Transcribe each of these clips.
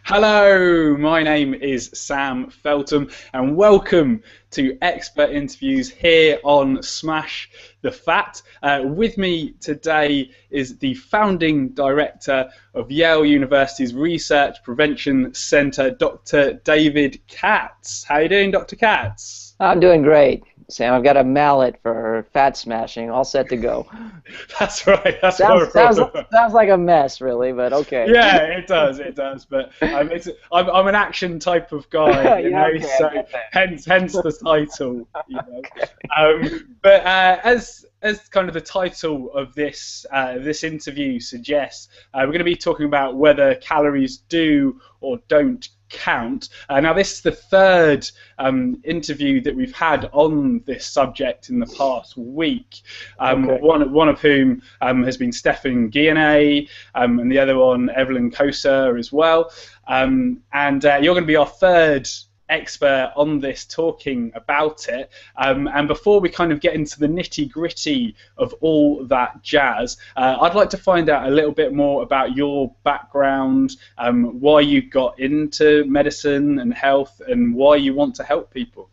Hello, my name is Sam Feltham and welcome to Expert Interviews here on Smash the Fat. With me today is the founding director of Yale University's Research Prevention Center, Dr. David Katz. How are you doing, Dr. Katz? I'm doing great, Sam. I've got a mallet for fat smashing, all set to go. That's right. That's sounds like a mess, really, but okay. Yeah, it does. But I'm an action type of guy, you know. Okay, So hence the title, you know. But as kind of the title of this interview suggests, we're going to be talking about whether calories do or don't count. Now, this is the third interview that we've had on this subject in the past week. One of whom has been Stefan Guillenet, and the other one Evelyn Kosa as well. And you're going to be our third expert on this talking about it, and before we kind of get into the nitty-gritty of all that jazz, I'd like to find out a little bit more about your background, why you got into medicine and health, and why you want to help people.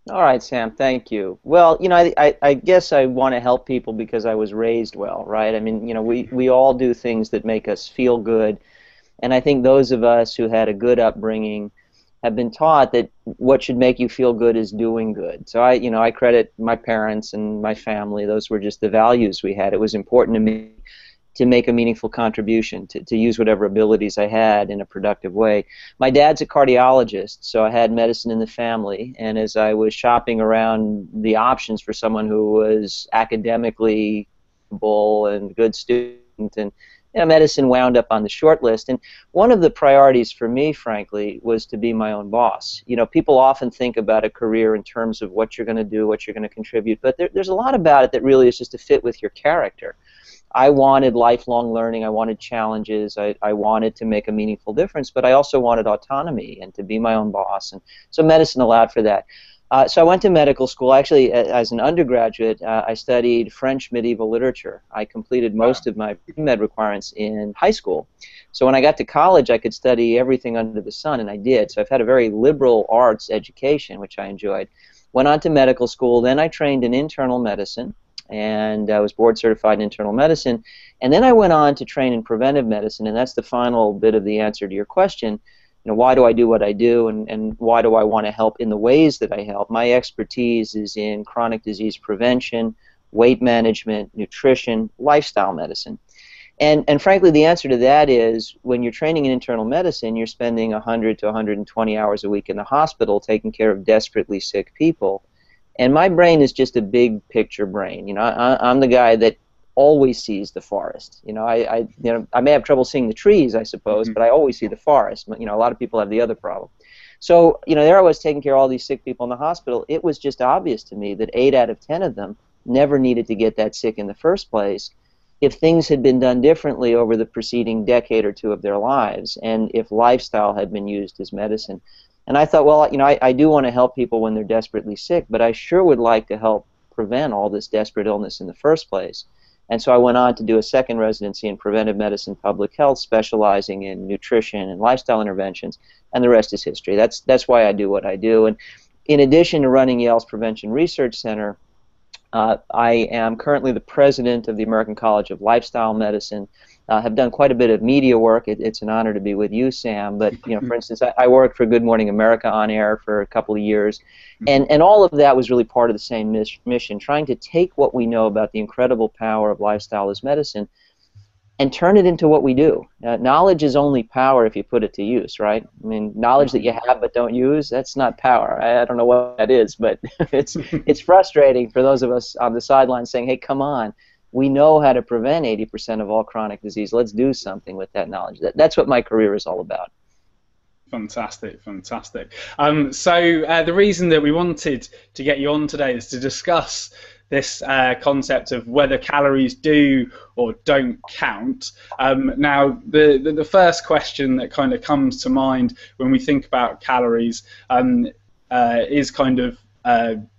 All right, Sam, thank you. Well, you know, I guess I want to help people because I was raised well, right? I mean, you know, we all do things that make us feel good, and I think those of us who had a good upbringing have been taught that what should make you feel good is doing good. So I credit my parents and my family. Those were just the values we had. It was important to me to make a meaningful contribution, to use whatever abilities I had in a productive way. My dad's a cardiologist, so I had medicine in the family, and as I was shopping around the options for someone who was academically capable and good student, and medicine wound up on the short list. And one of the priorities for me, frankly, was to be my own boss. You know, people often think about a career in terms of what you're going to do, what you're going to contribute, but there's a lot about it that really is just to fit with your character. I wanted lifelong learning, I wanted challenges, I wanted to make a meaningful difference, but I also wanted autonomy and to be my own boss, and so medicine allowed for that. So I went to medical school. Actually, as an undergraduate, I studied French medieval literature. I completed most of my pre-med requirements in high school. So when I got to college, I could study everything under the sun, and I did. So I've had a very liberal arts education, which I enjoyed. Went on to medical school. Then I trained in internal medicine, and I was board certified in internal medicine. And then I went on to train in preventive medicine, and that's the final bit of the answer to your question. You know, why do I do what I do, and why do I want to help in the ways that I help? My expertise is in chronic disease prevention, weight management, nutrition, lifestyle medicine. And frankly, the answer to that is when you're training in internal medicine, you're spending 100 to 120 hours a week in the hospital taking care of desperately sick people. And my brain is just a big picture brain. You know, I'm the guy that always sees the forest. You know, I may have trouble seeing the trees, I suppose, but I always see the forest. You know, a lot of people have the other problem. So, you know, there I was taking care of all these sick people in the hospital. It was just obvious to me that 8 out of 10 of them never needed to get that sick in the first place if things had been done differently over the preceding decade or two of their lives, and if lifestyle had been used as medicine. And I thought, well, you know, I do want to help people when they're desperately sick, but I sure would like to help prevent all this desperate illness in the first place. And so I went on to do a second residency in preventive medicine, public health, specializing in nutrition and lifestyle interventions, and the rest is history. That's why I do what I do. And in addition to running Yale's Prevention Research Center, I am currently the president of the American College of Lifestyle Medicine. Have done quite a bit of media work. It's an honor to be with you, Sam. But you know, for instance, I worked for Good Morning America on air for a couple of years, and all of that was really part of the same mission, trying to take what we know about the incredible power of lifestyle as medicine and turn it into what we do. Knowledge is only power if you put it to use, right? I mean, knowledge that you have but don't use, that's not power. I don't know what that is, but it's frustrating for those of us on the sidelines saying, hey, come on. We know how to prevent 80% of all chronic disease. Let's do something with that knowledge. That's what my career is all about. Fantastic, fantastic. So the reason that we wanted to get you on today is to discuss this concept of whether calories do or don't count. Now, the first question that kind of comes to mind when we think about calories is kind of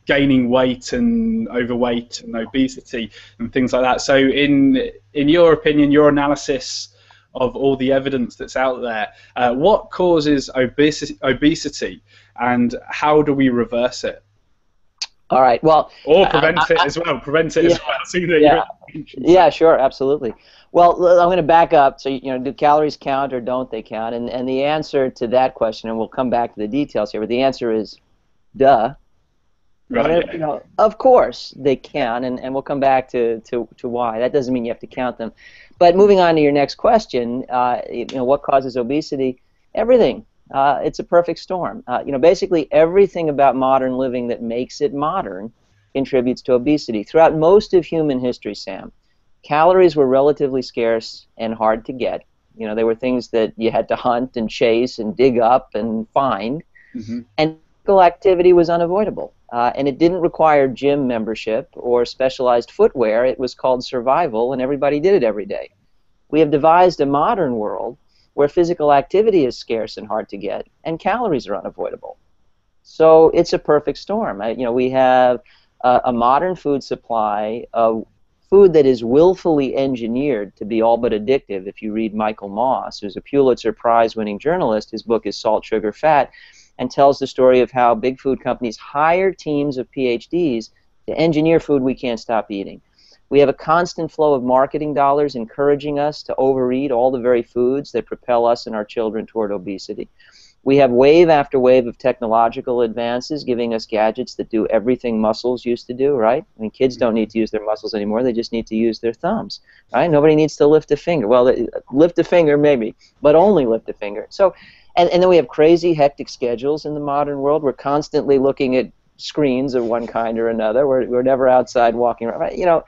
gaining weight and overweight and obesity and things like that. So in your opinion, your analysis of all the evidence that's out there. What causes obesity, and how do we reverse it? All right. Well, or prevent it as well. Prevent it as well. See that yeah, sure, absolutely. Well, I'm going to back up. So, do calories count or don't they count? And the answer to that question, and we'll come back to the details here, but the answer is, duh. Right. Of course they can, and we'll come back to why. That doesn't mean you have to count them. But moving on to your next question, what causes obesity? Everything. It's a perfect storm. Basically everything about modern living that makes it modern contributes to obesity. Throughout most of human history, Sam, calories were relatively scarce and hard to get. They were things that you had to hunt and chase and dig up and find. Mm-hmm. And physical activity was unavoidable. And it didn't require gym membership or specialized footwear. It was called survival, and everybody did it every day. We have devised a modern world where physical activity is scarce and hard to get, and calories are unavoidable. So it's a perfect storm. We have a modern food supply of food that is willfully engineered to be all but addictive. If you read Michael Moss, who's a Pulitzer Prize-winning journalist, his book is Salt, Sugar, Fat, and tells the story of how big food companies hire teams of PhDs to engineer food we can't stop eating. We have a constant flow of marketing dollars encouraging us to overeat all the very foods that propel us and our children toward obesity. We have wave after wave of technological advances giving us gadgets that do everything muscles used to do, right? I mean, kids don't need to use their muscles anymore. They just need to use their thumbs, right? Nobody needs to lift a finger. Well, lift a finger maybe, but only lift a finger. So, and then we have crazy, hectic schedules in the modern world. We're constantly looking at screens of one kind or another. We're never outside walking around, right?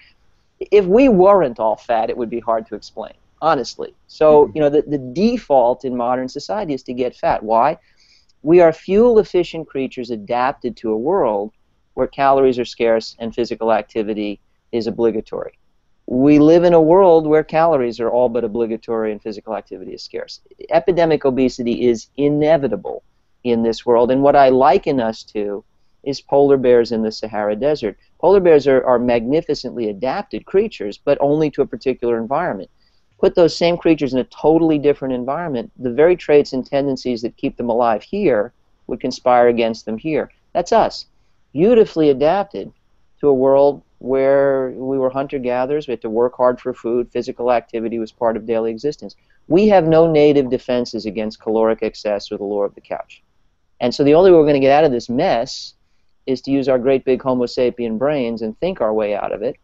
If we weren't all fat, it would be hard to explain, honestly. So, the default in modern society is to get fat. Why? We are fuel-efficient creatures adapted to a world where calories are scarce and physical activity is obligatory. We live in a world where calories are all but obligatory and physical activity is scarce. Epidemic obesity is inevitable in this world, and what I liken us to is polar bears in the Sahara Desert. Polar bears are magnificently adapted creatures, but only to a particular environment. Put those same creatures in a totally different environment, the very traits and tendencies that keep them alive here would conspire against them here. That's us, beautifully adapted to a world where we were hunter-gatherers, we had to work hard for food, physical activity was part of daily existence. We have no native defenses against caloric excess or the lure of the couch. And so the only way we're going to get out of this mess is to use our great big Homo sapien brains and think our way out of it.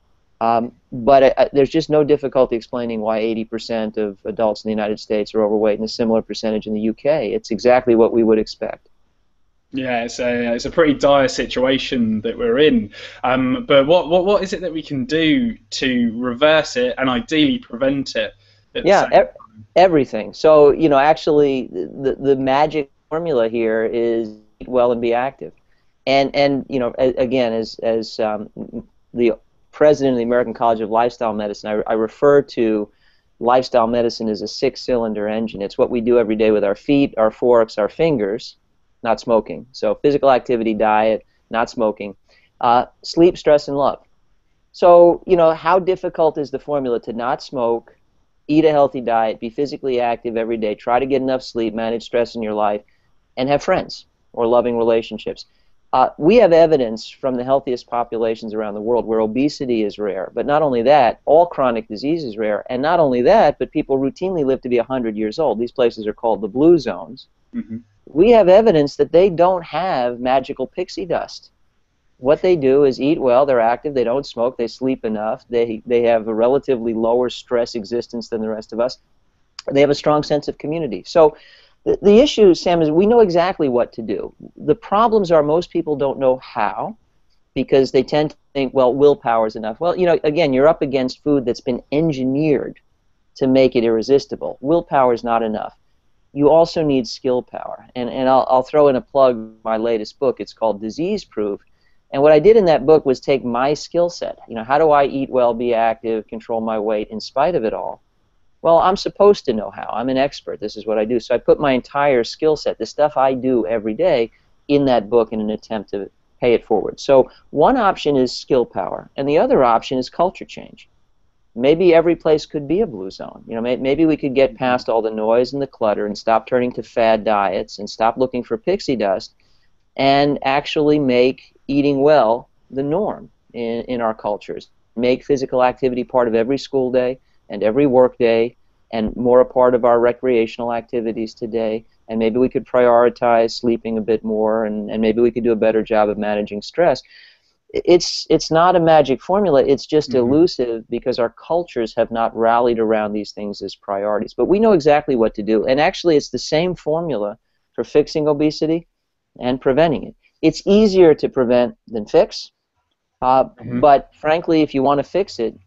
But there's just no difficulty explaining why 80% of adults in the United States are overweight and a similar percentage in the UK. It's exactly what we would expect. Yeah, it's a pretty dire situation that we're in. But what is it that we can do to reverse it and ideally prevent it? Everything. So, actually the magic formula here is eat well and be active. And again, as the president of the American College of Lifestyle Medicine, I refer to lifestyle medicine as a 6-cylinder engine. It's what we do every day with our feet, our forks, our fingers, not smoking. So physical activity, diet, not smoking, sleep, stress, and love. So, how difficult is the formula to not smoke, eat a healthy diet, be physically active every day, try to get enough sleep, manage stress in your life, and have friends or loving relationships? We have evidence from the healthiest populations around the world where obesity is rare. But not only that, all chronic disease is rare. And not only that, but people routinely live to be 100 years old. These places are called the blue zones. Mm-hmm. We have evidence that they don't have magical pixie dust. What they do is eat well, they're active, they don't smoke, they sleep enough, they have a relatively lower stress existence than the rest of us. They have a strong sense of community. So the issue, Sam, is we know exactly what to do. The problems are most people don't know how because they tend to think, well, willpower is enough. Well, again, you're up against food that's been engineered to make it irresistible. Willpower is not enough. You also need skill power. And I'll throw in a plug for my latest book. It's called Disease Proof. And what I did in that book was take my skill set. How do I eat well, be active, control my weight in spite of it all? Well, I'm supposed to know how. I'm an expert. This is what I do. So I put my entire skill set, the stuff I do every day, in that book in an attempt to pay it forward. So one option is skill power, and the other option is culture change. maybe every place could be a blue zone. You know, maybe we could get past all the noise and the clutter and stop turning to fad diets and stop looking for pixie dust and actually make eating well the norm in our cultures. Make physical activity part of every school day and every work day and more a part of our recreational activities today. And maybe we could prioritize sleeping a bit more, and maybe we could do a better job of managing stress. It's not a magic formula. It's just elusive because our cultures have not rallied around these things as priorities. But we know exactly what to do. And actually, it's the same formula for fixing obesity and preventing it. It's easier to prevent than fix. But frankly, if you want to fix it,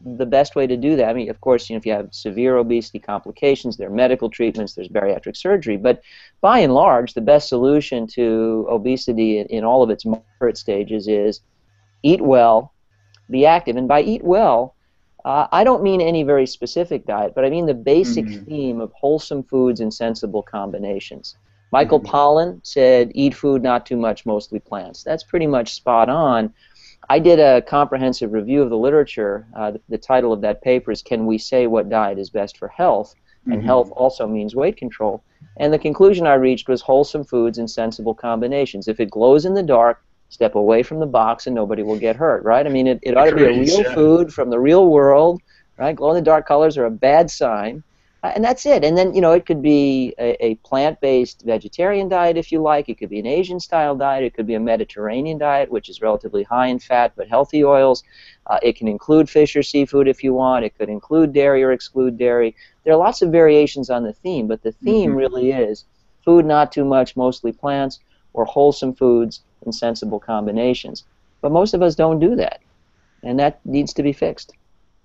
the best way to do that, I mean, of course, you know, if you have severe obesity complications, there are medical treatments, there's bariatric surgery, but by and large, the best solution to obesity in all of its moderate stages is eat well, be active. And by eat well, I don't mean any very specific diet, but I mean the basic theme of wholesome foods and sensible combinations. Michael Pollan said, eat food, not too much, mostly plants. That's pretty much spot on. I did a comprehensive review of the literature. The title of that paper is Can We Say What Diet is Best for Health? And health also means weight control. And the conclusion I reached was wholesome foods and sensible combinations. If it glows in the dark, step away from the box and nobody will get hurt, right? I mean, it ought to be a real food from the real world, right? Glow-in-the-dark colors are a bad sign. And that's it. And then, you know, it could be a plant-based vegetarian diet if you like. It could be an Asian-style diet. It could be a Mediterranean diet, which is relatively high in fat but healthy oils. It can include fish or seafood if you want. It could include dairy or exclude dairy. There are lots of variations on the theme, but the theme really is food not too much, mostly plants, or wholesome foods and sensible combinations. But most of us don't do that, and that needs to be fixed.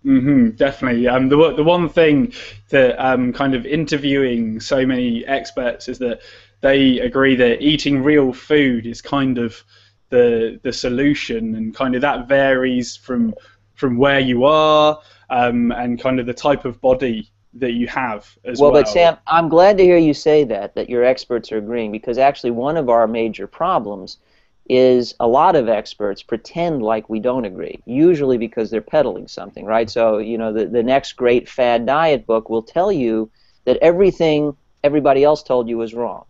Definitely. The one thing that kind of interviewing so many experts is that they agree that eating real food is kind of the solution, and kind of that varies from where you are and kind of the type of body that you have as well. Well, but Sam, I'm glad to hear you say that your experts are agreeing, because actually one of our major problems is a lot of experts pretend like we don't agree, usually because they're peddling something, right? So, you know, the next great fad diet book will tell you that everything everybody else told you was wrong.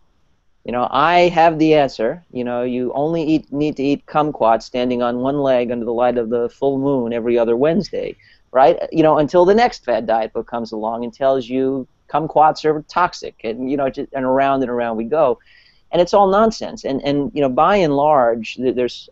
You know, I have the answer. You know, you only need to eat kumquat standing on one leg under the light of the full moon every other Wednesday, right? You know, until the next fad diet book comes along and tells you kumquats are toxic, and, you know, and around we go. And it's all nonsense. And you know, by and large,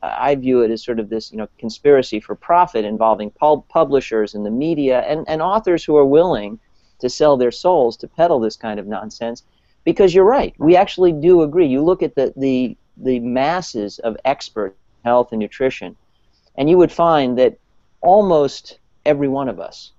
I view it as sort of this, you know, conspiracy for profit involving publishers and the media and authors who are willing to sell their souls to peddle this kind of nonsense. Because you're right, we actually do agree. You look at the masses of experts in health and nutrition, and you would find that almost every one of us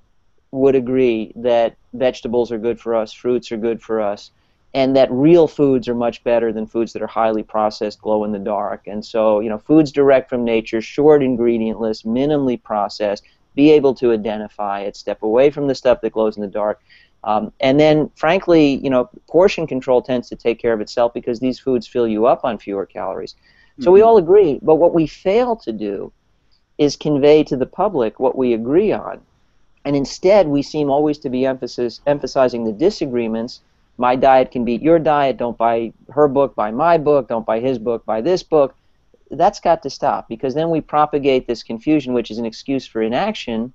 would agree that vegetables are good for us, fruits are good for us, and that real foods are much better than foods that are highly processed, glow in the dark. And so, you know, foods direct from nature, short ingredient list, minimally processed, be able to identify it, step away from the stuff that glows in the dark. And then, frankly, you know, portion control tends to take care of itself because these foods fill you up on fewer calories. So we all agree, but what we fail to do is convey to the public what we agree on. And instead, we seem always to be emphasizing the disagreements. My diet can beat your diet. Don't buy her book, buy my book. Don't buy his book, buy this book. That's got to stop, because then we propagate this confusion, which is an excuse for inaction,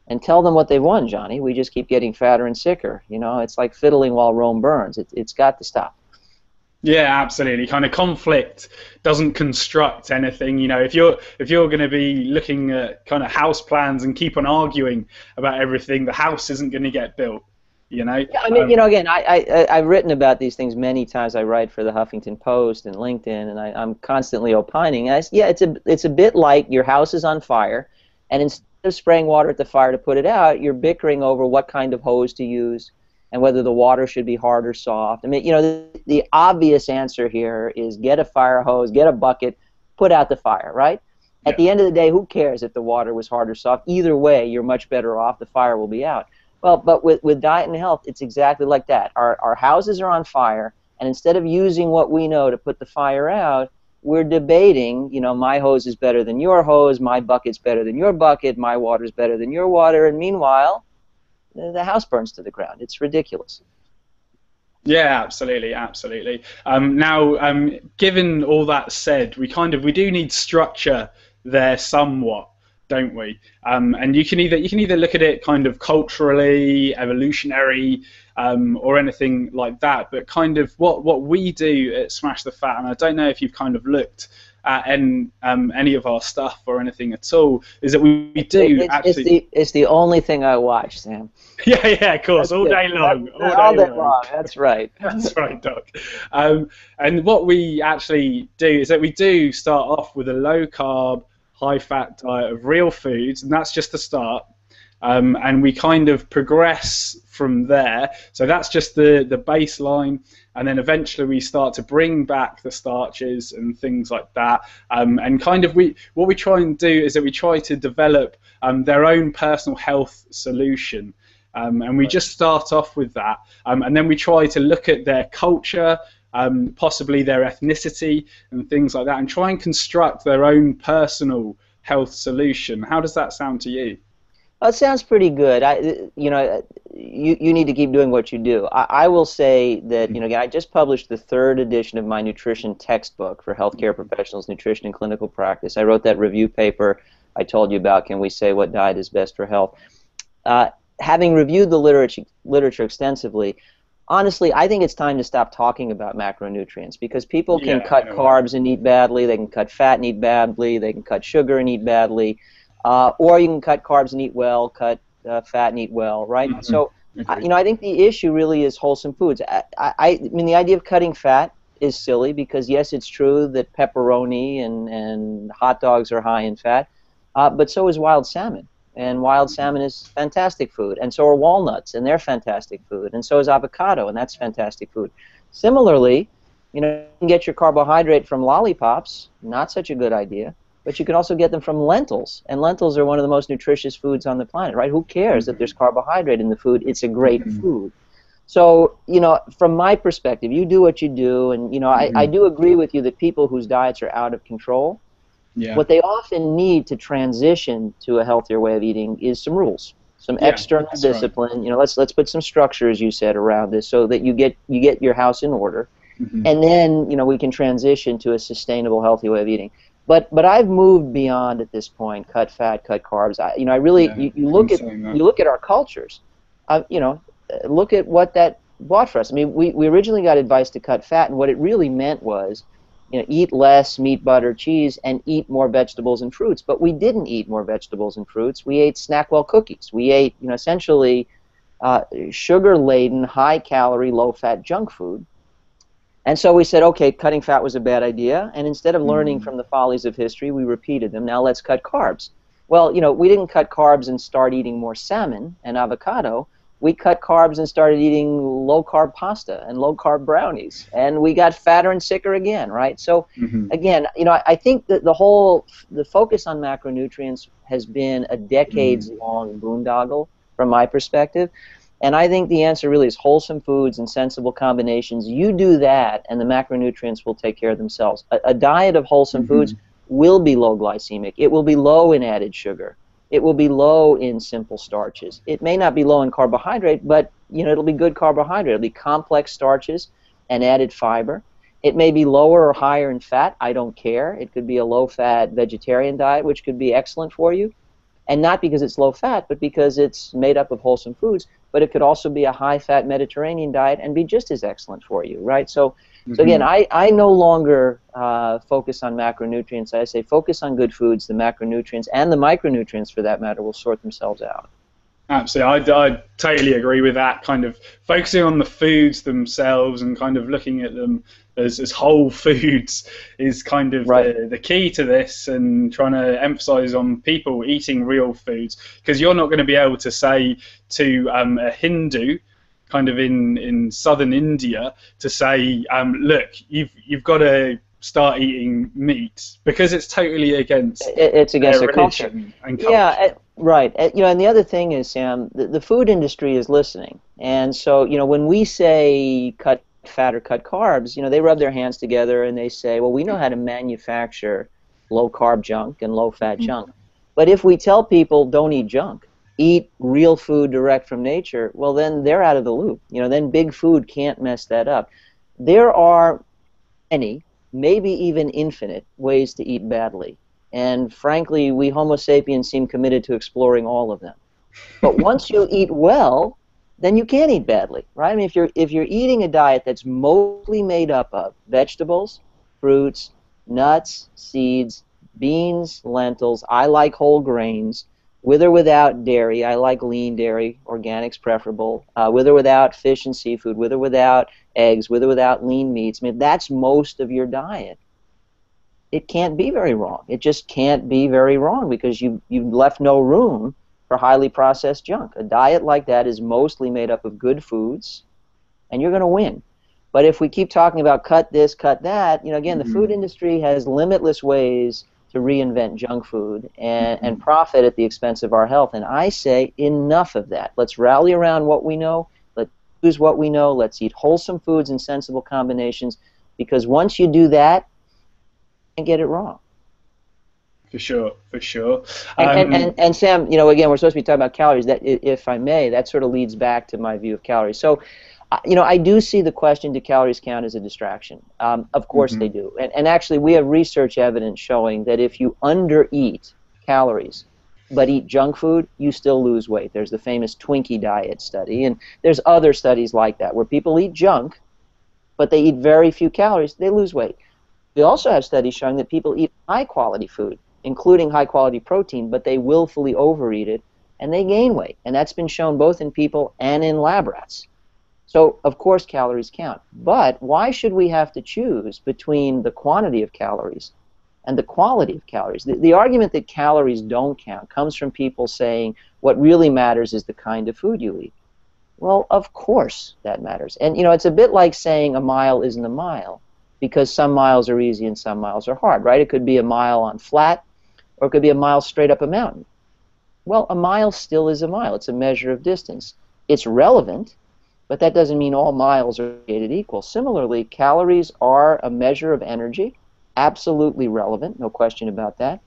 and tell them what they want, Johnny. We just keep getting fatter and sicker. You know, it's like fiddling while Rome burns. It's got to stop. Yeah, absolutely. Kind of conflict doesn't construct anything. You know, if you're going to be looking at kind of house plans and keep on arguing about everything, the house isn't going to get built. You know? Yeah, I mean, you know, again, I've written about these things many times. I write for the Huffington Post and LinkedIn, and I'm constantly opining. Yeah, it's a bit like your house is on fire, and instead of spraying water at the fire to put it out, you're bickering over what kind of hose to use and whether the water should be hard or soft. I mean, you know, the obvious answer here is get a fire hose, get a bucket, put out the fire, right? Yeah. At the end of the day, who cares if the water was hard or soft? Either way, you're much better off. The fire will be out. Well, but with diet and health, it's exactly like that. Our houses are on fire, and instead of using what we know to put the fire out, we're debating, you know, my hose is better than your hose, my bucket's better than your bucket, my water's better than your water, and meanwhile, the house burns to the ground. It's ridiculous. Yeah, absolutely, absolutely. Now, given all that said, we do need structure there somewhat, don't we? And you can either look at it kind of culturally, evolutionary, or anything like that. But kind of what we do at Smash the Fat, and I don't know if you've kind of looked at any of our stuff or anything at all, is that we do actually. It's the only thing I watch, Sam. Yeah, of course, all day long. All day long. That's right. That's right, Doc. And what we actually do is that we do start off with a low-carb, high-fat diet of real foods, and that's just the start. And we kind of progress from there. So that's just the baseline, and then eventually we start to bring back the starches and things like that. And kind of what we try and do is that we try to develop their own personal health solution. And we just start off with that, and then we try to look at their culture, possibly their ethnicity and things like that, and try and construct their own personal health solution. How does that sound to you? Well, it sounds pretty good. You need to keep doing what you do. I will say that, you know, again, I just published the 3rd edition of my nutrition textbook for healthcare professionals, nutrition and clinical practice. I wrote that review paper I told you about, Can We Say What Diet is Best for Health? Having reviewed the literature extensively, honestly, I think it's time to stop talking about macronutrients, because people can cut carbs and eat badly, they can cut fat and eat badly, they can cut sugar and eat badly, or you can cut carbs and eat well, cut fat and eat well, right? Mm-hmm. So, you know, I think the issue really is wholesome foods. I mean, the idea of cutting fat is silly, because yes, it's true that pepperoni and hot dogs are high in fat, but so is wild salmon. And wild salmon is fantastic food, and so are walnuts, and they're fantastic food, and so is avocado, and that's fantastic food. Similarly, you know, you can get your carbohydrate from lollipops, not such a good idea, but you can also get them from lentils, and lentils are one of the most nutritious foods on the planet, right? Who cares that there's carbohydrate in the food? It's a great food. So, you know, from my perspective, you do what you do, and, you know, I do agree with you that people whose diets are out of control, what they often need to transition to a healthier way of eating is some rules, some external discipline. Right. You know, let's put some structure, as you said, around this, so that you get your house in order, and then, you know, we can transition to a sustainable, healthy way of eating. But I've moved beyond at this point. Cut fat, cut carbs. You know, I really you look at our cultures. You know, look at what that bought for us. I mean, we originally got advice to cut fat, and what it really meant was, you know, eat less meat, butter, cheese, and eat more vegetables and fruits. But we didn't eat more vegetables and fruits. We ate Snackwell cookies. We ate, you know, essentially sugar-laden, high-calorie, low-fat junk food. And so we said, okay, cutting fat was a bad idea. And instead of learning from the follies of history, we repeated them. Now let's cut carbs. Well, you know, we didn't cut carbs and start eating more salmon and avocado. We cut carbs and started eating low-carb pasta and low-carb brownies, and we got fatter and sicker again, right? So, again, you know, I think that the focus on macronutrients has been a decades-long boondoggle from my perspective, and I think the answer really is wholesome foods and sensible combinations. You do that, and the macronutrients will take care of themselves. A diet of wholesome foods will be low glycemic. It will be low in added sugar. It will be low in simple starches. It may not be low in carbohydrate, but, you know, it'll be good carbohydrate. It'll be complex starches and added fiber. It may be lower or higher in fat. I don't care. It could be a low-fat vegetarian diet, which could be excellent for you, and not because it's low-fat, but because it's made up of wholesome foods. But it could also be a high-fat Mediterranean diet and be just as excellent for you, right? So again, I no longer focus on macronutrients. I say focus on good foods. The macronutrients and the micronutrients, for that matter, will sort themselves out. Absolutely, I totally agree with that. Kind of focusing on the foods themselves and kind of looking at them as whole foods is kind of the key to this, and trying to emphasize on people eating real foods, because you're not going to be able to say to a Hindu kind of in southern India to say, look, you've got to start eating meat, because it's totally against their culture and culture. Yeah, right. You know, and the other thing is, Sam, the food industry is listening, and so, you know, when we say cut fat or cut carbs, you know, they rub their hands together and they say, well, we know how to manufacture low-carb junk and low-fat junk. But if we tell people don't eat junk, eat real food direct from nature, well, then they're out of the loop. You know, then big food can't mess that up. There are many, maybe even infinite, ways to eat badly. And frankly, we Homo sapiens seem committed to exploring all of them. But once you eat well, then you can't eat badly, right? I mean, if you're eating a diet that's mostly made up of vegetables, fruits, nuts, seeds, beans, lentils, I like whole grains, with or without dairy, I like lean dairy, organics preferable, with or without fish and seafood, with or without eggs, with or without lean meats, I mean, that's most of your diet. It can't be very wrong. It just can't be very wrong because you've left no room for highly processed junk. A diet like that is mostly made up of good foods, and you're going to win. But if we keep talking about cut this, cut that, you know, again, the food industry has limitless ways to reinvent junk food and profit at the expense of our health. And I say enough of that. Let's rally around what we know. Let's use what we know. Let's eat wholesome foods in sensible combinations, because once you do that, you can't get it wrong. For sure, for sure. And Sam, you know, again, we're supposed to be talking about calories. That, if I may, that sort of leads back to my view of calories. So, you know, I do see the question, do calories count as a distraction? Of course they do. And actually, we have research evidence showing that if you undereat calories but eat junk food, you still lose weight. There's the famous Twinkie diet study, and there's other studies like that where people eat junk, but they eat very few calories, they lose weight. We also have studies showing that people eat high-quality food, including high-quality protein, but they willfully overeat it, and they gain weight. And that's been shown both in people and in lab rats. So, of course, calories count. But why should we have to choose between the quantity of calories and the quality of calories? The argument that calories don't count comes from people saying what really matters is the kind of food you eat. Well, of course that matters. And, you know, it's a bit like saying a mile isn't a mile, because some miles are easy and some miles are hard, right? It could be a mile on flat, or it could be a mile straight up a mountain. Well, a mile still is a mile. It's a measure of distance. It's relevant, but that doesn't mean all miles are created equal. Similarly, calories are a measure of energy, absolutely relevant, no question about that,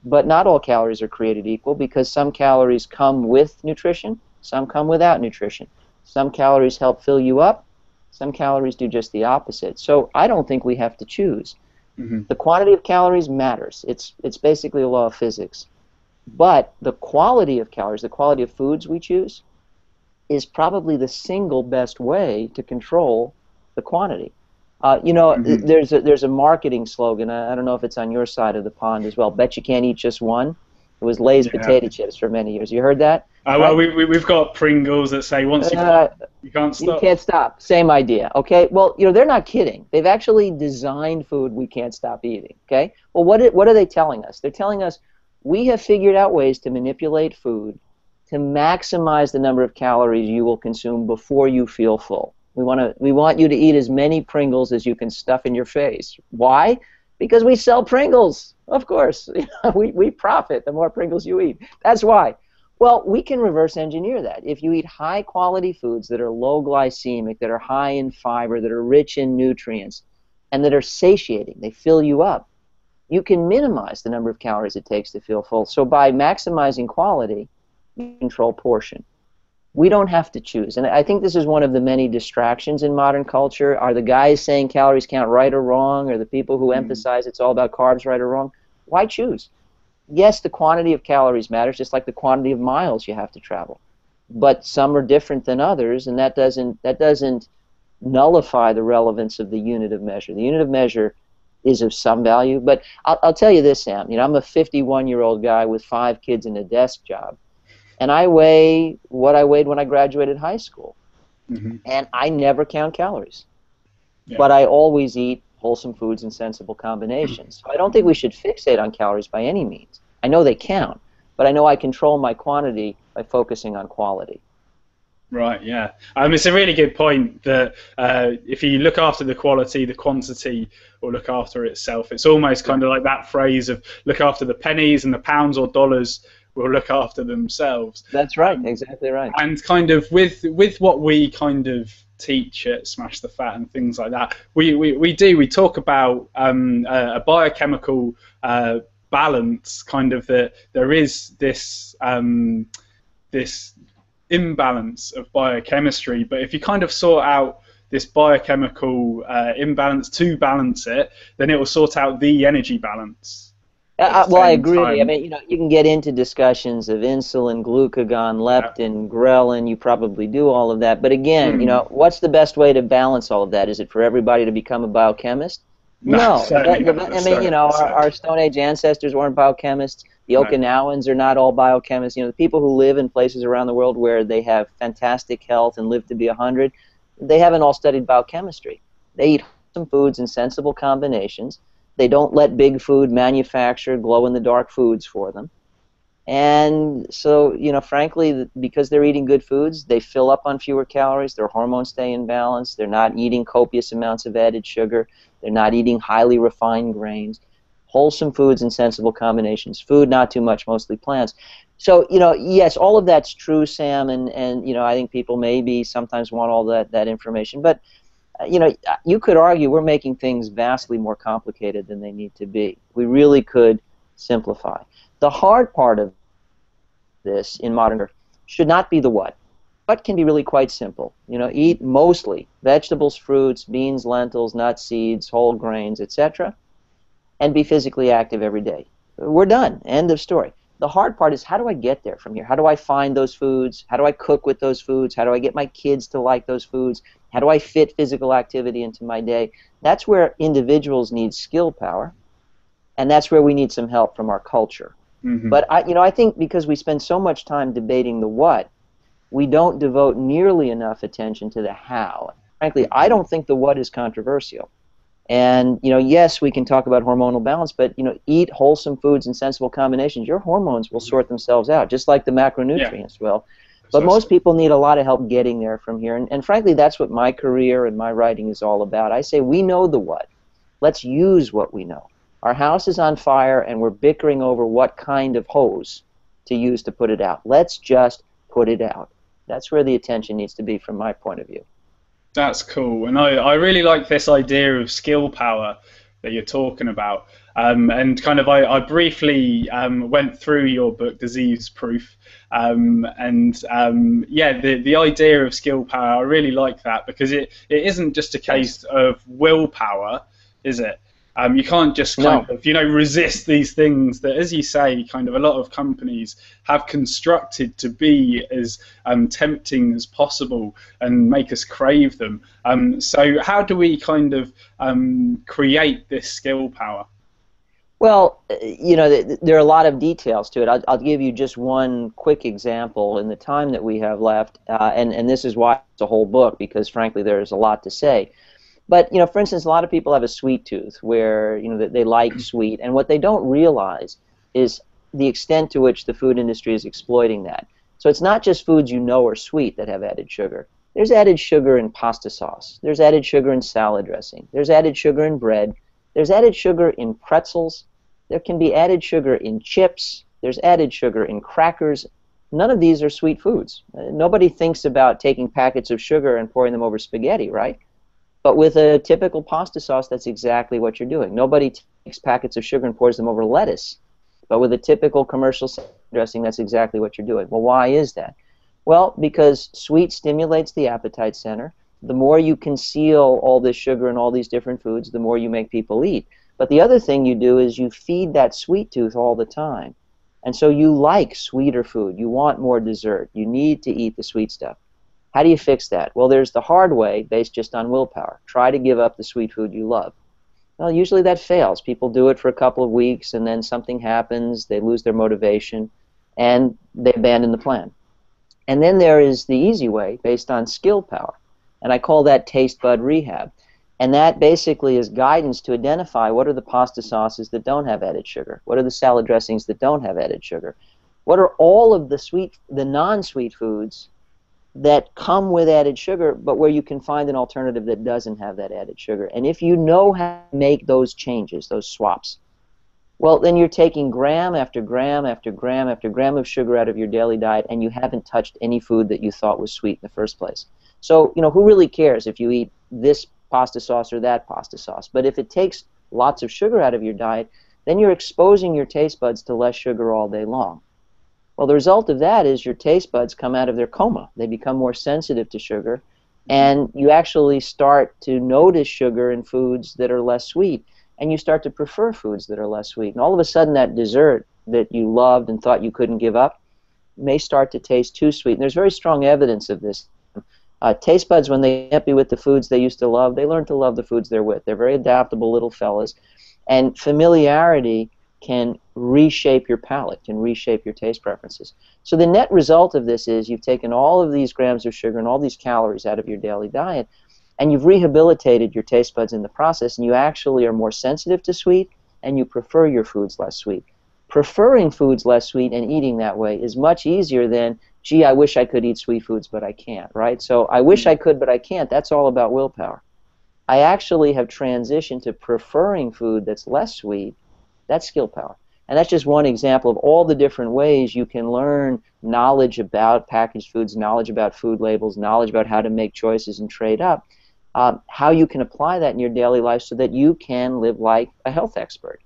but not all calories are created equal, because some calories come with nutrition, some come without nutrition. Some calories help fill you up, some calories do just the opposite. So I don't think we have to choose. The quantity of calories matters. It's basically a law of physics. But the quality of calories, the quality of foods we choose, is probably the single best way to control the quantity. You know, there's a marketing slogan. I don't know if it's on your side of the pond as well. Bet you can't eat just one. It was Lay's potato chips for many years. You heard that? Well, we've got Pringles that say once you can't stop. You can't stop. Same idea. Okay. Well, you know, they're not kidding. They've actually designed food we can't stop eating. Okay. Well, what are they telling us? They're telling us we have figured out ways to manipulate food to maximize the number of calories you will consume before you feel full. We want you to eat as many Pringles as you can stuff in your face. Why? Because we sell Pringles. Of course. We profit the more Pringles you eat. That's why. Well, we can reverse engineer that. If you eat high-quality foods that are low glycemic, that are high in fiber, that are rich in nutrients, and that are satiating, they fill you up, you can minimize the number of calories it takes to feel full. So by maximizing quality, you control portion. We don't have to choose. And I think this is one of the many distractions in modern culture. Are the guys saying calories count right or wrong, or the people who emphasize it's all about carbs right or wrong? Why choose? Yes, the quantity of calories matters, just like the quantity of miles you have to travel. But some are different than others, and that doesn't nullify the relevance of the unit of measure. The unit of measure is of some value. But I'll tell you this, Sam. You know, I'm a 51-year-old guy with 5 kids and a desk job. And I weigh what I weighed when I graduated high school. And I never count calories. But I always eat wholesome foods in sensible combinations. So I don't think we should fixate on calories by any means. I know they count, but I know I control my quantity by focusing on quality. Right, yeah. It's a really good point that if you look after the quality, the quantity will look after itself. It's almost kind of like that phrase of look after the pennies and the pounds or dollars will look after themselves. That's right, exactly right. And kind of with what we kind of teach at Smash the Fat and things like that, we talk about a biochemical balance, kind of that there is this this imbalance of biochemistry, but if you kind of sort out this biochemical imbalance to balance it, then it will sort out the energy balance. Well, I agree. I mean, you can get into discussions of insulin, glucagon, leptin, ghrelin. You probably do all of that. But again, what's the best way to balance all of that? Is it for everybody to become a biochemist? No. I mean, our Stone Age ancestors weren't biochemists. The Okinawans are not all biochemists. The people who live in places around the world where they have fantastic health and live to be 100, they haven't all studied biochemistry. They eat some foods in sensible combinations. They don't let big food manufacture glow-in-the-dark foods for them. And so, frankly, because they're eating good foods, they fill up on fewer calories, their hormones stay in balance, they're not eating copious amounts of added sugar, they're not eating highly refined grains, wholesome foods in sensible combinations, food not too much, mostly plants. So, yes, all of that's true, Sam, and I think people maybe sometimes want all that information, but you could argue we're making things vastly more complicated than they need to be. We really could simplify. The hard part of this in modern earth should not be the what. What can be really quite simple. Eat mostly vegetables, fruits, beans, lentils, nuts, seeds, whole grains, etc., and be physically active every day. We're done. End of story. The hard part is, how do I get there from here? How do I find those foods? How do I cook with those foods? How do I get my kids to like those foods? How do I fit physical activity into my day? That's where individuals need skill power, and that's where we need some help from our culture. But I think because we spend so much time debating the what, we don't devote nearly enough attention to the how. Frankly, I don't think the what is controversial. And, yes, we can talk about hormonal balance, but, eat wholesome foods in sensible combinations. Your hormones will sort themselves out, just like the macronutrients will. But most people need a lot of help getting there from here. And frankly, that's what my career and my writing is all about. I say we know the what. Let's use what we know. Our house is on fire, and we're bickering over what kind of hose to use to put it out. Let's just put it out. That's where the attention needs to be from my point of view. That's cool, and I really like this idea of skill power that you're talking about. And kind of I briefly went through your book, Disease Proof, yeah, the idea of skill power, I really like that, because it isn't just a case of willpower, is it? You can't just kind of, resist these things that, as you say, kind of a lot of companies have constructed to be as tempting as possible and make us crave them. So how do we kind of create this skill power? Well, there are a lot of details to it. I'll give you just one quick example in the time that we have left, and this is why it's a whole book, because frankly there's a lot to say. But, for instance, a lot of people have a sweet tooth where, they like sweet, and what they don't realize is the extent to which the food industry is exploiting that. So it's not just foods are sweet that have added sugar. There's added sugar in pasta sauce. There's added sugar in salad dressing. There's added sugar in bread. There's added sugar in pretzels. There can be added sugar in chips. There's added sugar in crackers. None of these are sweet foods. Nobody thinks about taking packets of sugar and pouring them over spaghetti, right? But with a typical pasta sauce, that's exactly what you're doing. Nobody takes packets of sugar and pours them over lettuce. But with a typical commercial salad dressing, that's exactly what you're doing. Well, why is that? Well, because sweet stimulates the appetite center. The more you conceal all this sugar in all these different foods, the more you make people eat. But the other thing you do is you feed that sweet tooth all the time. And so you like sweeter food. You want more dessert. You need to eat the sweet stuff. How do you fix that? Well, there's the hard way, based just on willpower. Try to give up the sweet food you love. Well, usually that fails. People do it for a couple of weeks, and then something happens, they lose their motivation, and they abandon the plan. And then there is the easy way, based on skill power. And I call that taste bud rehab. And that basically is guidance to identify what are the pasta sauces that don't have added sugar, what are the salad dressings that don't have added sugar, what are all of the non-sweet foods that come with added sugar, but where you can find an alternative that doesn't have that added sugar. And if you know how to make those changes, those swaps, well, then you're taking gram after gram after gram after gram of sugar out of your daily diet, and you haven't touched any food that you thought was sweet in the first place. So, who really cares if you eat this pasta sauce or that pasta sauce? But if it takes lots of sugar out of your diet, then you're exposing your taste buds to less sugar all day long. Well, the result of that is your taste buds come out of their coma. They become more sensitive to sugar, and you actually start to notice sugar in foods that are less sweet, and you start to prefer foods that are less sweet. And all of a sudden, that dessert that you loved and thought you couldn't give up may start to taste too sweet. And there's very strong evidence of this. Taste buds, when they can't be with the foods they used to love, they learn to love the foods they're with. They're very adaptable little fellas. And familiarity can reshape your palate, can reshape your taste preferences. So the net result of this is you've taken all of these grams of sugar and all these calories out of your daily diet, and you've rehabilitated your taste buds in the process, and you actually are more sensitive to sweet, and you prefer your foods less sweet. Preferring foods less sweet and eating that way is much easier than, gee, I wish I could eat sweet foods, but I can't, right? So I wish I could, but I can't. That's all about willpower. I actually have transitioned to preferring food that's less sweet. That's skill power. And that's just one example of all the different ways you can learn knowledge about packaged foods, knowledge about food labels, knowledge about how to make choices and trade up, how you can apply that in your daily life so that you can live like a health expert.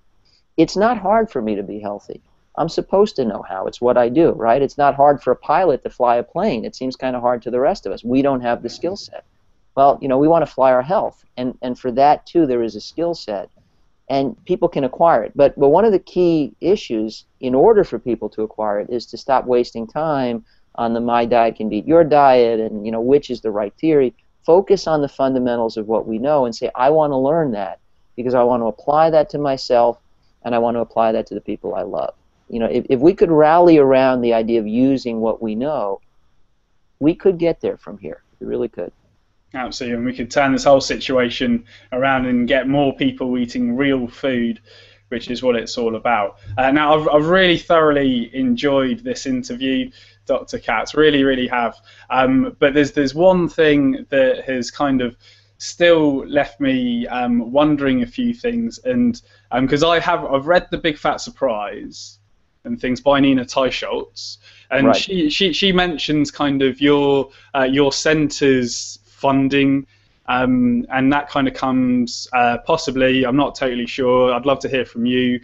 It's not hard for me to be healthy. I'm supposed to know how. It's what I do, right? It's not hard for a pilot to fly a plane. It seems kind of hard to the rest of us. We don't have the skill set. Well, we want to fly our health, and for that, too, there is a skill set, and people can acquire it. But one of the key issues, in order for people to acquire it, is to stop wasting time on the my diet can beat your diet and, which is the right theory. Focus on the fundamentals of what we know and say, I want to learn that because I want to apply that to myself and I want to apply that to the people I love. If we could rally around the idea of using what we know, we could get there from here. We really could. Absolutely, and we could turn this whole situation around and get more people eating real food, which is what it's all about. Now, I've really thoroughly enjoyed this interview, Dr. Katz, really have. But there's one thing that has kind of still left me wondering a few things, and because I've read The Big Fat Surprise and things by Nina Teicholz, and right. she mentions kind of your center's funding, and that kind of comes possibly, I'm not totally sure, I'd love to hear from you,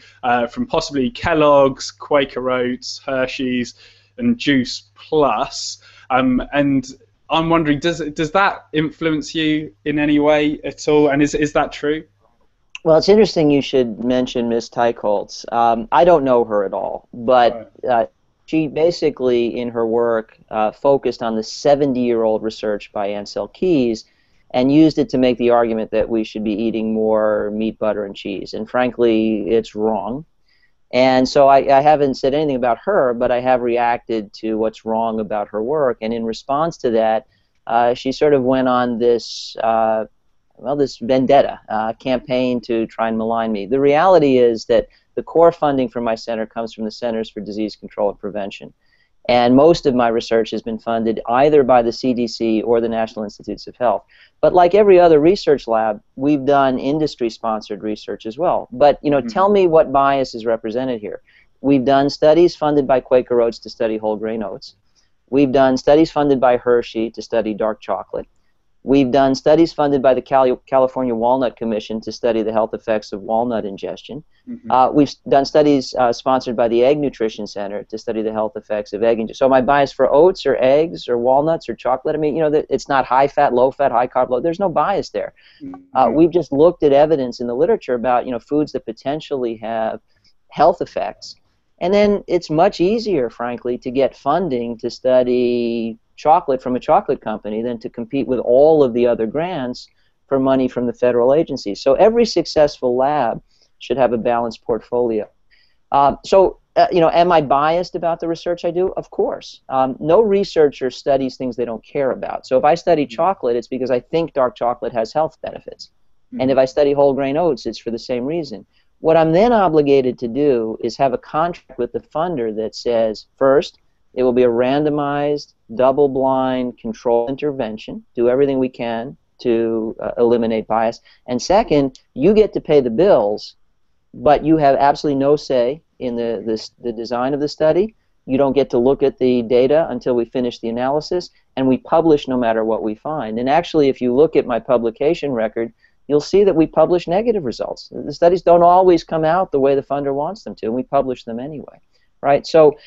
from possibly Kellogg's, Quaker Oats, Hershey's, and Juice Plus, and I'm wondering, does that influence you in any way at all, and is that true? Well, it's interesting you should mention Ms. Teicholz. I don't know her at all, but she basically, in her work, focused on the 70-year-old research by Ansel Keys and used it to make the argument that we should be eating more meat, butter, and cheese. And frankly, it's wrong. And so I haven't said anything about her, but I have reacted to what's wrong about her work. And in response to that, she sort of went on this, this vendetta campaign to try and malign me. The reality is that the core funding for my center comes from the Centers for Disease Control and Prevention. And most of my research has been funded either by the CDC or the National Institutes of Health. But like every other research lab, we've done industry-sponsored research as well. But, tell me what bias is represented here. We've done studies funded by Quaker Oats to study whole grain oats. We've done studies funded by Hershey to study dark chocolate. We've done studies funded by the California Walnut Commission to study the health effects of walnut ingestion. We've done studies sponsored by the Egg Nutrition Center to study the health effects of egg ingestion. So my bias for oats or eggs or walnuts or chocolate, I mean, it's not high fat, low fat, high carb, low. There's no bias there. We've just looked at evidence in the literature about, foods that potentially have health effects. And then it's much easier, frankly, to get funding to study chocolate from a chocolate company than to compete with all of the other grants for money from the federal agencies. So every successful lab should have a balanced portfolio. Am I biased about the research I do? Of course. No researcher studies things they don't care about. So if I study chocolate, it's because I think dark chocolate has health benefits. And if I study whole grain oats, it's for the same reason. What I'm then obligated to do is have a contract with the funder that says, first, it will be a randomized, double-blind, controlled intervention. Do everything we can to eliminate bias. And second, you get to pay the bills, but you have absolutely no say in the design of the study, You don't get to look at the data until we finish the analysis, and we publish no matter what we find. And actually, if you look at my publication record, you'll see that we publish negative results. The studies don't always come out the way the funder wants them to, and we publish them anyway, right? So,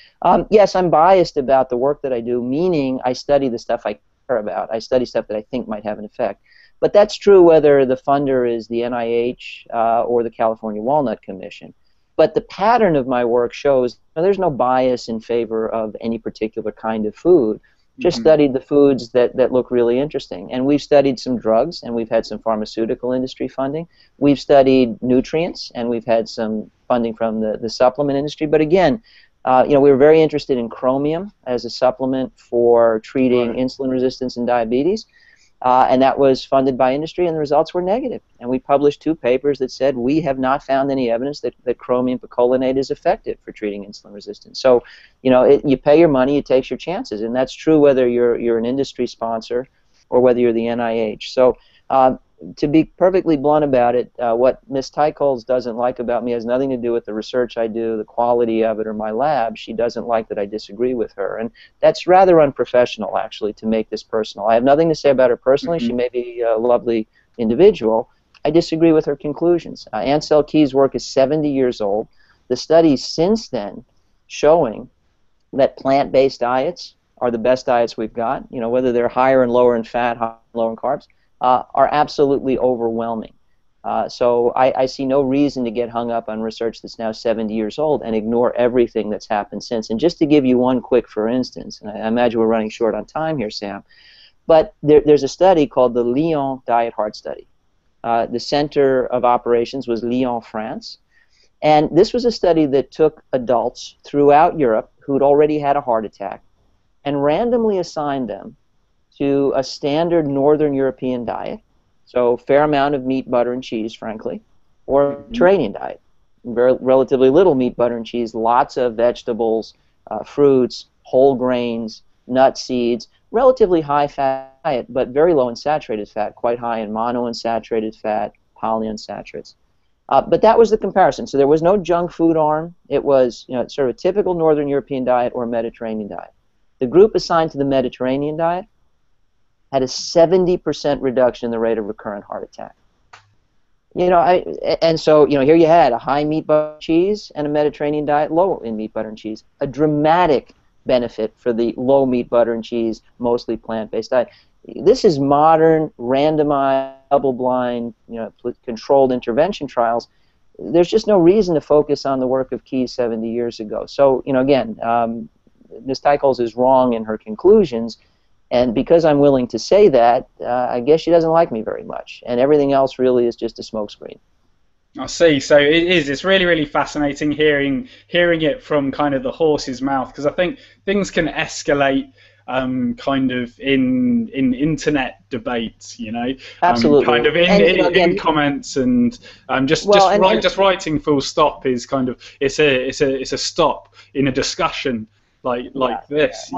yes, I'm biased about the work that I do, meaning I study the stuff I care about. I study stuff that I think might have an effect. But that's true whether the funder is the NIH or the California Walnut Commission. But the pattern of my work shows there's no bias in favor of any particular kind of food. Just studied the foods that look really interesting. And we've studied some drugs, and we've had some pharmaceutical industry funding. We've studied nutrients, and we've had some funding from the supplement industry. But again, we were very interested in chromium as a supplement for treating insulin resistance and diabetes. And that was funded by industry, and the results were negative. And we published 2 papers that said we have not found any evidence that chromium picolinate is effective for treating insulin resistance. So, you pay your money, it takes your chances, and that's true whether you're an industry sponsor or whether you're the NIH. So, to be perfectly blunt about it, what Ms. Teichholz doesn't like about me has nothing to do with the research I do, the quality of it, or my lab. She doesn't like that I disagree with her. And that's rather unprofessional, actually, to make this personal. I have nothing to say about her personally. She may be a lovely individual. I disagree with her conclusions. Ansel Keys' work is 70 years old. The studies since then showing that plant-based diets are the best diets we've got, whether they're higher and lower in fat, higher and lower in carbs, are absolutely overwhelming. So I see no reason to get hung up on research that's now 70 years old and ignore everything that's happened since. And just to give you one quick for instance, and I imagine we're running short on time here, Sam, but there's a study called the Lyon Diet Heart Study. The center of operations was Lyon, France. And this was a study that took adults throughout Europe who'd already had a heart attack and randomly assigned them to a standard Northern European diet, so fair amount of meat, butter, and cheese, frankly, or a Mediterranean diet. Relatively little meat, butter, and cheese, lots of vegetables, fruits, whole grains, nuts, seeds, relatively high-fat diet, but very low in saturated fat, quite high in monounsaturated fat, polyunsaturates. But that was the comparison. So there was no junk food arm. It was sort of a typical Northern European diet or Mediterranean diet. The group assigned to the Mediterranean diet had a 70% reduction in the rate of recurrent heart attack. And so here you had a high meat, butter, cheese, and a Mediterranean diet low in meat, butter, and cheese. A dramatic benefit for the low meat, butter, and cheese, mostly plant-based diet. This is modern, randomized, double-blind, controlled intervention trials. There's just no reason to focus on the work of Keys 70 years ago. So, again, Ms. Teichholz is wrong in her conclusions. And because I'm willing to say that, I guess she doesn't like me very much. And everything else really is just a smokescreen. I see. So it is. It's really, really fascinating hearing it from kind of the horse's mouth, because I think things can escalate kind of in internet debates, Absolutely. Kind of in comments and just writing full stop is kind of it's a stop in a discussion. Like this,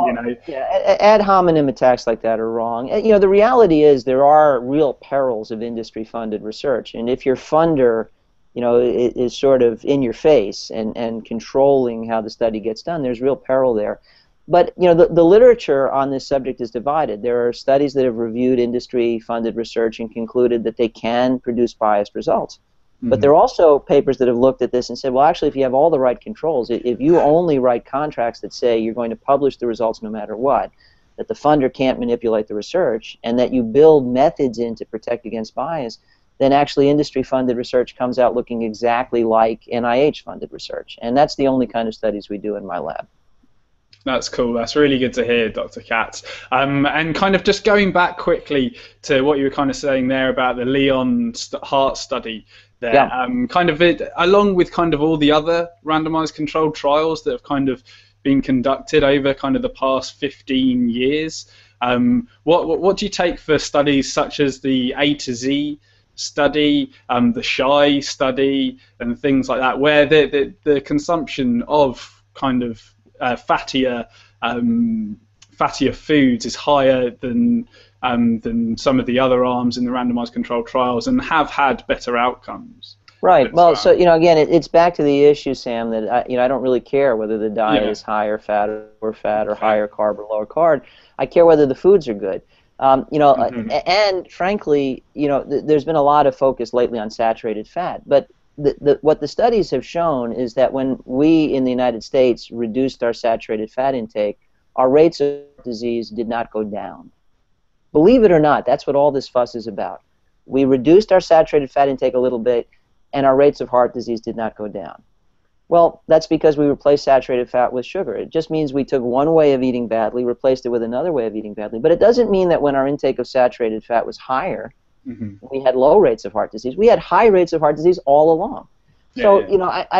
Yeah, ad hominem attacks like that are wrong. The reality is there are real perils of industry-funded research, and if your funder, is sort of in your face and controlling how the study gets done, there's real peril there. But the literature on this subject is divided. There are studies that have reviewed industry-funded research and concluded that they can produce biased results. But there are also papers that have looked at this and said, well, actually, if you have all the right controls, if you only write contracts that say you're going to publish the results no matter what, that the funder can't manipulate the research, and that you build methods in to protect against bias, then actually industry-funded research comes out looking exactly like NIH-funded research. And that's the only kind of studies we do in my lab. That's cool. That's really good to hear, Dr. Katz. And kind of just going back quickly to what you were kind of saying there about the Lyon heart study there, kind of along with kind of all the other randomized controlled trials that have kind of been conducted over kind of the past 15 years. What do you take for studies such as the A to Z study, the SHY study, and things like that, where the consumption of kind of fattier foods is higher than some of the other arms in the randomized controlled trials and have had better outcomes? Right. But, Well, so again, it's back to the issue, Sam, that I don't really care whether the diet is higher fat or lower fat or higher carb or lower carb. I care whether the foods are good. And frankly, there's been a lot of focus lately on saturated fat, but what the studies have shown is that when we in the United States reduced our saturated fat intake, our rates of disease did not go down. Believe it or not, that's what all this fuss is about. We reduced our saturated fat intake a little bit, and our rates of heart disease did not go down. Well, that's because we replaced saturated fat with sugar. It just means we took one way of eating badly, replaced it with another way of eating badly. But it doesn't mean that when our intake of saturated fat was higher, we had low rates of heart disease. We had high rates of heart disease all along. So,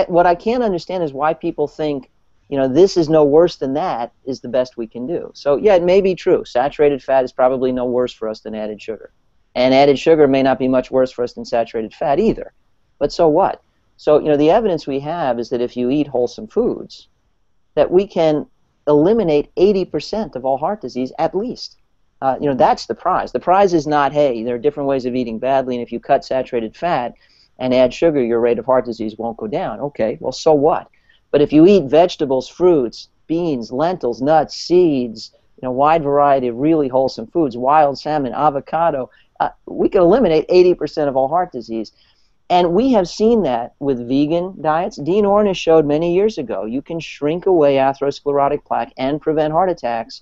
what I can't understand is why people think, this is no worse than that is the best we can do. So, yeah, it may be true. Saturated fat is probably no worse for us than added sugar. And added sugar may not be much worse for us than saturated fat either. But so what? So, the evidence we have is that if you eat wholesome foods, that we can eliminate 80% of all heart disease at least. That's the prize. The prize is not, hey, there are different ways of eating badly, and if you cut saturated fat and add sugar, your rate of heart disease won't go down. Okay, well, so what? But if you eat vegetables, fruits, beans, lentils, nuts, seeds, a wide variety of really wholesome foods, wild salmon, avocado, we can eliminate 80% of all heart disease. And we have seen that with vegan diets. Dean Ornish showed many years ago you can shrink away atherosclerotic plaque and prevent heart attacks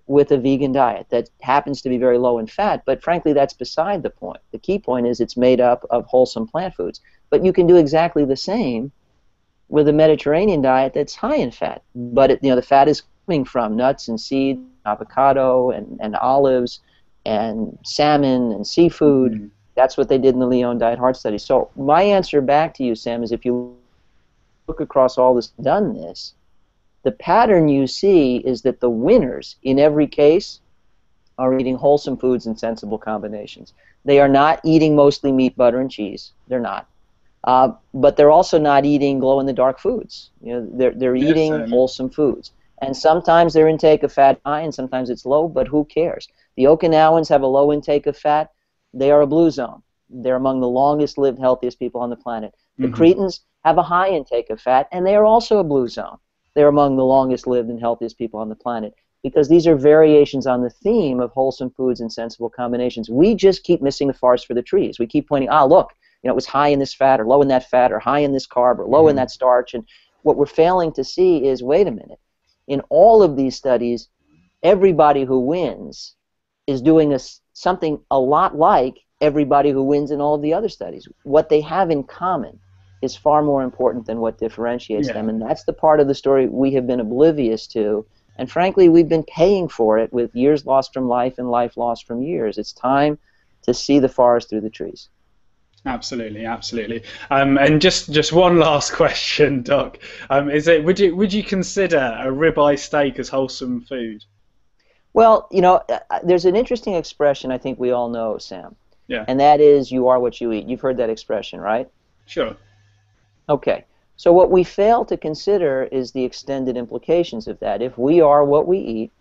with a vegan diet that happens to be very low in fat, but frankly that's beside the point. The key point is it's made up of wholesome plant foods. But you can do exactly the same with a Mediterranean diet that's high in fat. But the fat is coming from nuts and seeds, avocado and olives and salmon and seafood. That's what they did in the Lyon Diet Heart Study. So my answer back to you, Sam, is if you look across all this, done this, the pattern you see is that the winners in every case are eating wholesome foods in sensible combinations. They are not eating mostly meat, butter, and cheese. They're not. But they're also not eating glow-in-the-dark foods. They're eating wholesome foods. And sometimes their intake of fat is high and sometimes it's low, but who cares? The Okinawans have a low intake of fat. They are a blue zone. They're among the longest lived, healthiest people on the planet. The Cretans have a high intake of fat, and they are also a blue zone. They're among the longest lived and healthiest people on the planet because these are variations on the theme of wholesome foods and sensible combinations. We just keep missing the forest for the trees. We keep pointing, look, it was high in this fat or low in that fat or high in this carb or low in that starch. And what we're failing to see is, wait a minute, in all of these studies, everybody who wins is doing something a lot like everybody who wins in all of the other studies. What they have in common is far more important than what differentiates them, and that's the part of the story we have been oblivious to, and frankly we've been paying for it with years lost from life and life lost from years. It's time to see the forest through the trees. Absolutely, absolutely. And just one last question, Doc. Would you consider a ribeye steak as wholesome food? Well, there's an interesting expression I think we all know, Sam. Yeah. And that is, you are what you eat. You've heard that expression, right? Sure. Okay. So what we fail to consider is the extended implications of that. If we are what we eat,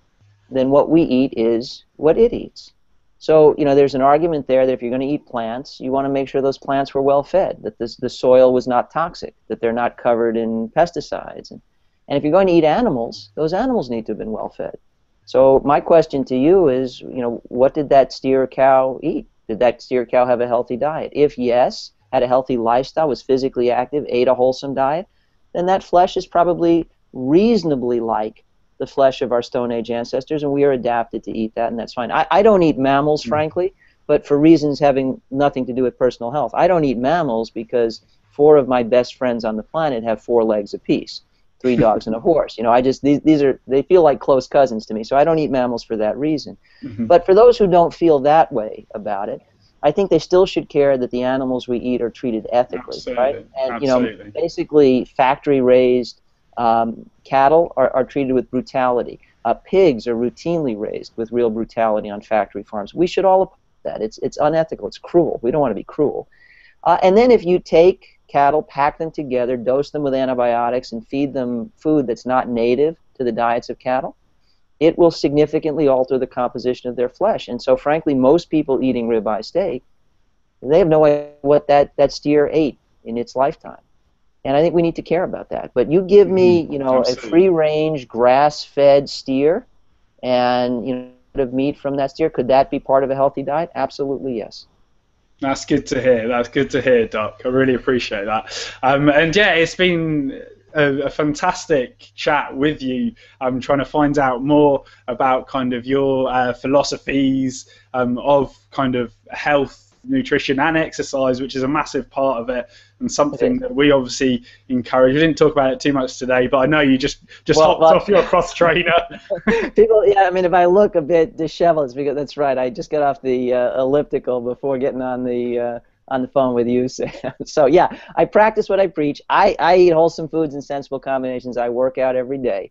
then what we eat is what it eats. So, there's an argument there that if you're going to eat plants, you want to make sure those plants were well fed, that the soil was not toxic, that they're not covered in pesticides. And if you're going to eat animals, those animals need to have been well fed. So my question to you is, what did that steer or cow eat? Did that steer or cow have a healthy diet? If yes, had a healthy lifestyle, was physically active, ate a wholesome diet, then that flesh is probably reasonably like the flesh of our Stone Age ancestors, and we are adapted to eat that, and that's fine. I don't eat mammals, frankly, but for reasons having nothing to do with personal health. I don't eat mammals because 4 of my best friends on the planet have 4 legs apiece, 3 dogs and a horse. They feel like close cousins to me, so I don't eat mammals for that reason. But for those who don't feel that way about it, I think they still should care that the animals we eat are treated ethically, right? And basically factory-raised cattle are treated with brutality. Pigs are routinely raised with real brutality on factory farms. We should all oppose that. It's unethical. It's cruel. We don't want to be cruel. And then if you take cattle, pack them together, dose them with antibiotics, and feed them food that's not native to the diets of cattle, it will significantly alter the composition of their flesh. And so, frankly, most people eating ribeye steak, they have no idea what that steer ate in its lifetime. And I think we need to care about that. But you give me, you know, Absolutely. a free-range, grass-fed steer, and, you know, of meat from that steer, could that be part of a healthy diet? Absolutely, yes. That's good to hear. That's good to hear, Doc. I really appreciate that. And yeah, it's been a fantastic chat with you. I'm trying to find out more about kind of your philosophies of kind of health, nutrition, and exercise, which is a massive part of it, and something that we obviously encourage. We didn't talk about it too much today, but I know you just hopped off your cross trainer. People, yeah, I mean, if I look a bit disheveled, it's because that's right. I just got off the elliptical before getting on the phone with you, Sam. So yeah, I practice what I preach. I eat wholesome foods and sensible combinations. I work out every day.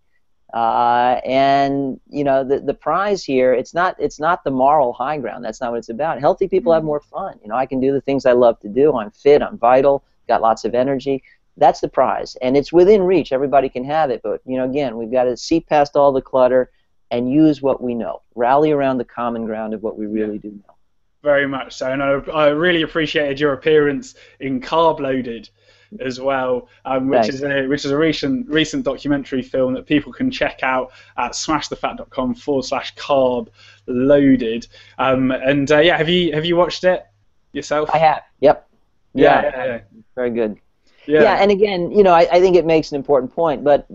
And you know, the prize here, it's not the moral high ground. That's not what it's about. Healthy people have more fun. You know, I can do the things I love to do. I'm fit, I'm vital, got lots of energy. That's the prize, and it's within reach. Everybody can have it, but you know, again, we've got to see past all the clutter and use what we know. Rally around the common ground of what we really do know. Very much so, and I really appreciated your appearance in Carb Loaded as well, which is a recent documentary film that people can check out at smashthefat.com/carb loaded. And yeah, have you watched it yourself? I have. Yep. Yeah. Very good. Yeah, and again, you know, I think it makes an important point, but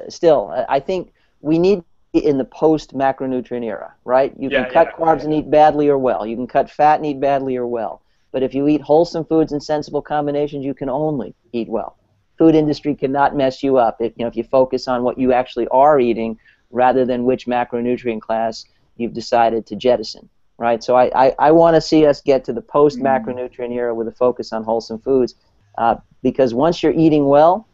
still, I think we need to be in the post-macronutrient era, right? You can cut carbs and eat badly or well. You can cut fat and eat badly or well. But if you eat wholesome foods and sensible combinations, you can only eat well. Food industry cannot mess you up if you focus on what you actually are eating rather than which macronutrient class you've decided to jettison, right? So I want to see us get to the post-macronutrient era with a focus on wholesome foods, because once you're eating well,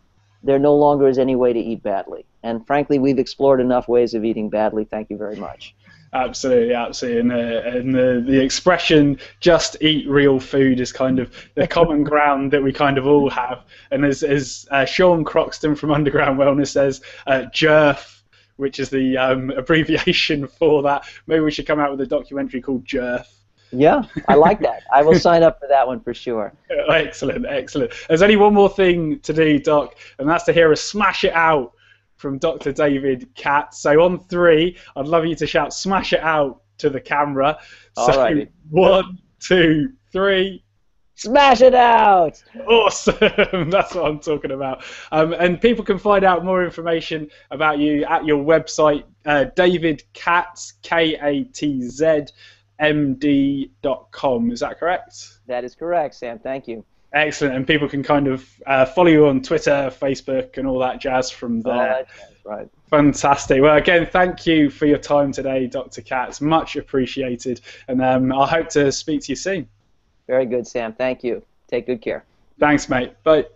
there no longer is any way to eat badly. And frankly, we've explored enough ways of eating badly. Thank you very much. Absolutely. And the expression "just eat real food" is kind of the common ground that we kind of all have. And as Sean Croxton from Underground Wellness says, JERF, which is the abbreviation for that. Maybe we should come out with a documentary called JERF. Yeah, I like that. I will sign up for that one for sure. Excellent, excellent. There's only one more thing to do, Doc, and that's to hear us smash it out from Dr. David Katz. So on 3, I'd love you to shout "smash it out" to the camera. So Alrighty. 1, 2, 3. Smash it out! Awesome! That's what I'm talking about. And people can find out more information about you at your website, David Katz, KATZ, MD.com. Is that correct? That is correct, Sam. Thank you. Excellent, and people can kind of follow you on Twitter, Facebook, and all that jazz from there. All that jazz, right. Fantastic. Well, again, thank you for your time today, Dr. Katz. Much appreciated, and I hope to speak to you soon. Very good, Sam. Thank you. Take good care. Thanks, mate. Bye.